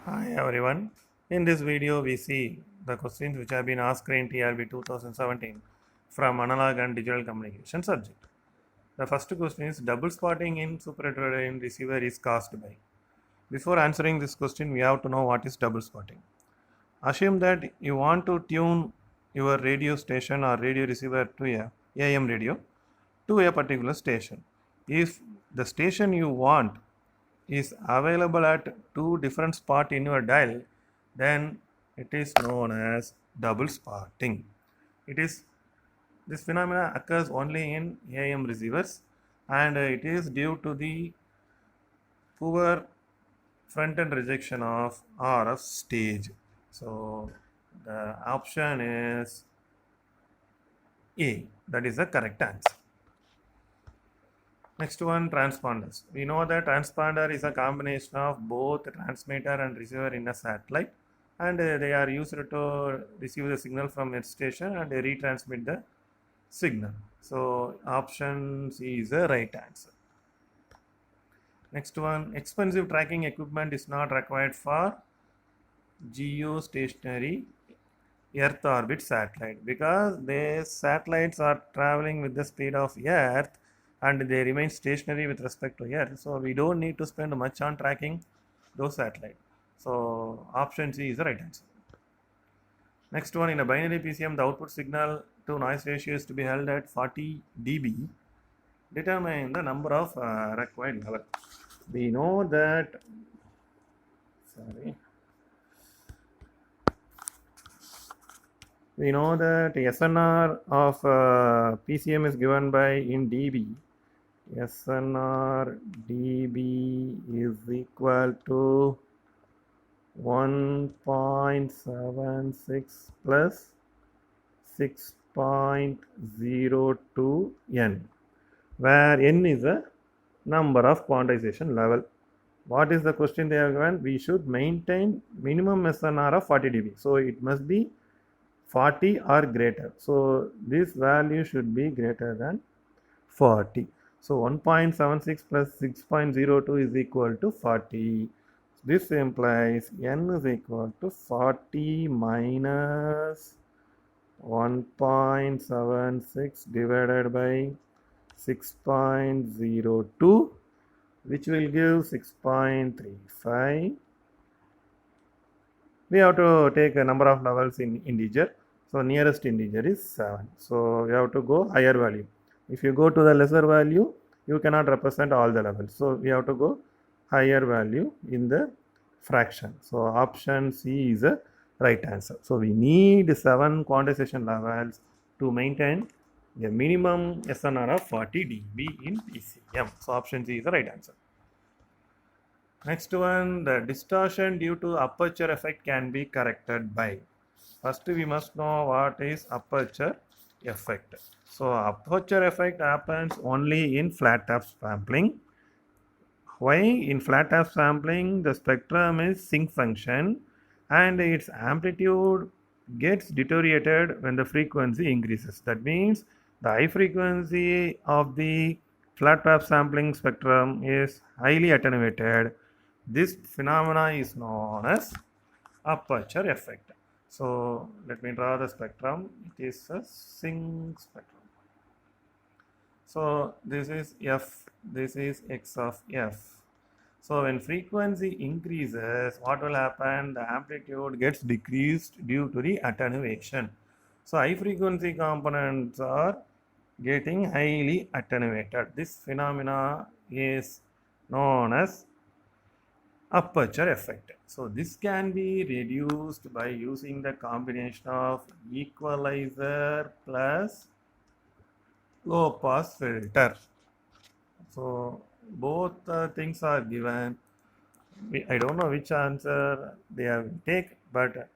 Hi everyone. In this video we see the questions which have been asked in TRB 2017 from analog and digital communication subject. The first question is double spotting in super heterodyne receiver is caused by. Before answering this question we have to know what is double spotting. Assume that you want to tune your radio station or radio receiver to a AM radio to a particular station. If the station you want is available at two different spots in your dial, then it is known as double spotting. It is this phenomena occurs only in AM receivers, and it is due to the poor front end rejection of RF stage. So the option is A. That is the correct answer. Next one, transponders. We know that transponder is a combination of both transmitter and receiver in a satellite, and they are used to receive the signal from earth station and retransmit the signal. So option C is the right answer. Next one, expensive tracking equipment is not required for geostationary Earth orbit satellite because these satellites are traveling with the speed of Earth and they remain stationary with respect to Earth. So we don't need to spend much on tracking those satellites. So option C is the right answer. Next one, in a binary PCM, the output signal to noise ratio is to be held at 40 dB. Determine the number of required level. We know that, SNR of PCM is given by in dB. SNR dB is equal to 1.76 plus 6.02 n, where n is a number of quantization level. What is the question they have given? We should maintain minimum SNR of 40 dB. So it must be 40 or greater. So this value should be greater than 40. So 1.76 plus 6.02 is equal to 40. This implies n is equal to 40 minus 1.76 divided by 6.02, which will give 6.35. We have to take a number of levels in integer. So nearest integer is 7. So we have to go higher value. If you go to the lesser value, you cannot represent all the levels. So we have to go higher value in the fraction. So option C is the right answer. So we need 7 quantization levels to maintain a minimum SNR of 40 dB in PCM. So option C is the right answer. Next one, the distortion due to aperture effect can be corrected by. First, we must know what is aperture effect. So, aperture effect happens only in flat tap sampling. Why? In flat tap sampling, the spectrum is sinc function and its amplitude gets deteriorated when the frequency increases. That means the high frequency of the flat tap sampling spectrum is highly attenuated. This phenomena is known as aperture effect. So let me draw the spectrum. It is a sinc spectrum. So this is F, this is X of F. So when frequency increases, what will happen? The amplitude gets decreased due to the attenuation. So high frequency components are getting highly attenuated. This phenomena is known as aperture effect. So this can be reduced by using the combination of equalizer plus low pass filter. So both things are given. I don't know which answer they have take, but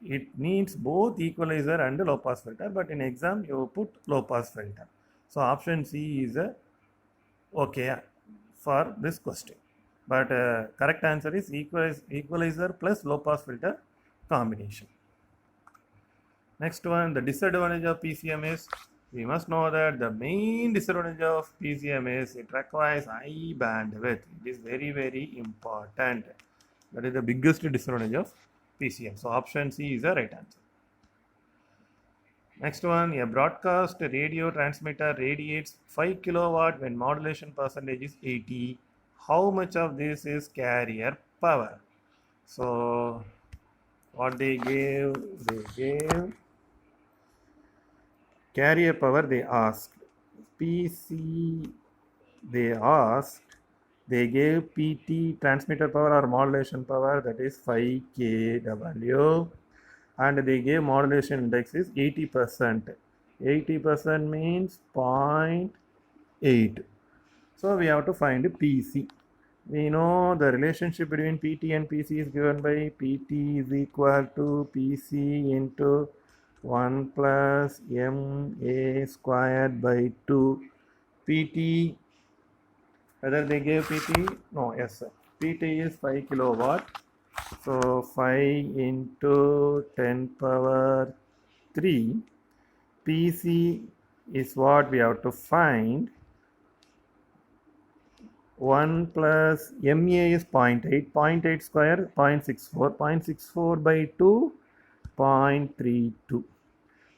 it needs both equalizer and low pass filter. But in exam you put low pass filter. So option C is okay for this question. But correct answer is equalizer plus low pass filter combination. Next one, the disadvantage of PCM is, we must know that the main disadvantage of PCM is it requires high bandwidth. It is very, very important. That is the biggest disadvantage of PCM. So option C is the right answer. Next one, a broadcast radio transmitter radiates 5 kilowatt when modulation percentage is 80. How much of this is carrier power? So what they gave carrier power. They asked PC. They gave PT transmitter power or modulation power, that is 5 kW, and they gave modulation index is 80%. 80% means 0.8. So we have to find PC. We know the relationship between PT and PC is given by PT is equal to PC into 1 plus MA squared by 2. PT, whether they gave PT? No, yes sir. PT is 5 kilowatt. So 5 into 10 power 3. PC is what we have to find. 1 plus MA is 0.8. 0.8 square 0.64. 0.64 by 2, 0.32.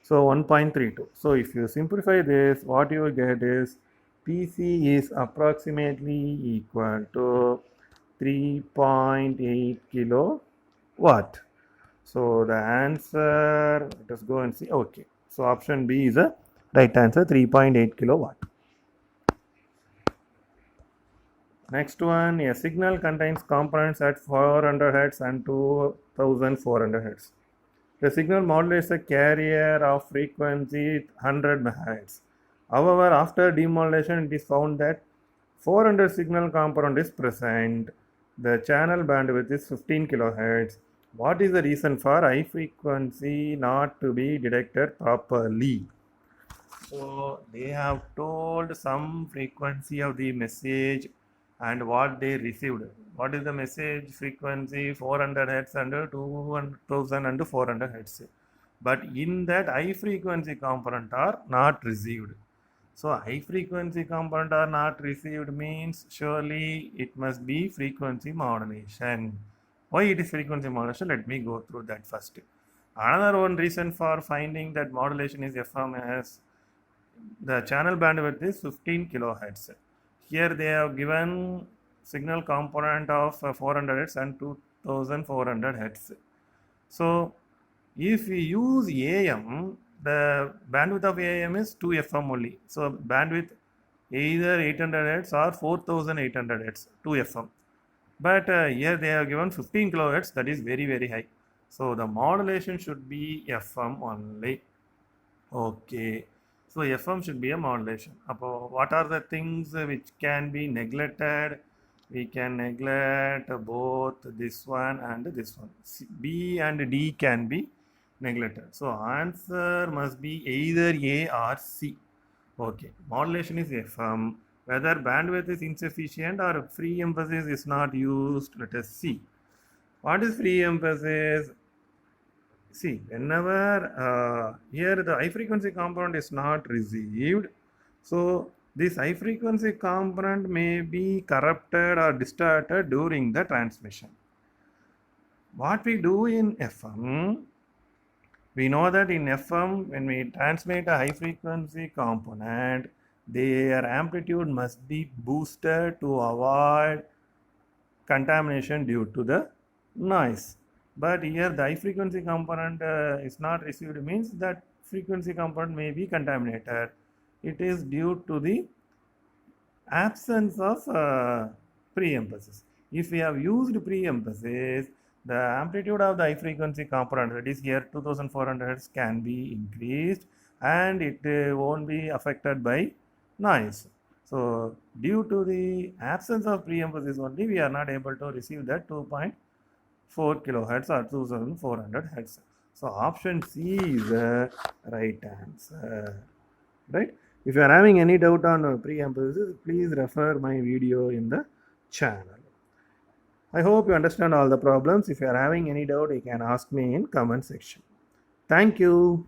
So 1.32. So if you simplify this, what you will get is PC is approximately equal to 3.8 kilowatt. So the answer, let us go and see. Okay. So option B is the right answer, 3.8 kilowatt. Next one, a signal contains components at 400 Hz and 2400 Hz. The signal modulates a carrier of frequency 100 MHz. However, after demodulation, it is found that 400 signal component is present. The channel bandwidth is 15 kHz. What is the reason for high frequency not to be detected properly? So they have told some frequency of the message and what they received. What is the message frequency? 400 Hz and 2400 Hz. But in that, high frequency component are not received. So high frequency component are not received means surely it must be frequency modulation. Why it is frequency modulation? Let me go through that first. Another one reason for finding that modulation is FM is the channel bandwidth is 15 kilohertz. Here they have given signal component of 400 Hz and 2400 Hz. So if we use AM, the bandwidth of AM is 2 FM only. So bandwidth either 800 Hz or 4800 Hz, 2 FM. But here they have given 15 kilohertz, that is very, very high. So the modulation should be FM only. Okay. So FM should be a modulation. What are the things which can be neglected? We can neglect both this one and this one. B and D can be neglected. So answer must be either A or C. Okay. Modulation is FM. Whether bandwidth is insufficient or free emphasis is not used, let us see. What is free emphasis? See, whenever here the high frequency component is not received, so this high frequency component may be corrupted or distorted during the transmission. What we do in FM, we know that in FM, when we transmit a high frequency component, their amplitude must be boosted to avoid contamination due to the noise. But here the high frequency component is not received means that frequency component may be contaminated. It is due to the absence of pre-emphasis. If we have used pre-emphasis, the amplitude of the high frequency component, that is here 2400 Hz, can be increased and it won't be affected by noise. So due to the absence of pre-emphasis only, we are not able to receive that 2.4 kilohertz or 2400 Hz. So option C is the right answer. Right? If you are having any doubt on pre-emphasis, please refer my video in the channel. I hope you understand all the problems. If you are having any doubt, you can ask me in comment section. Thank you.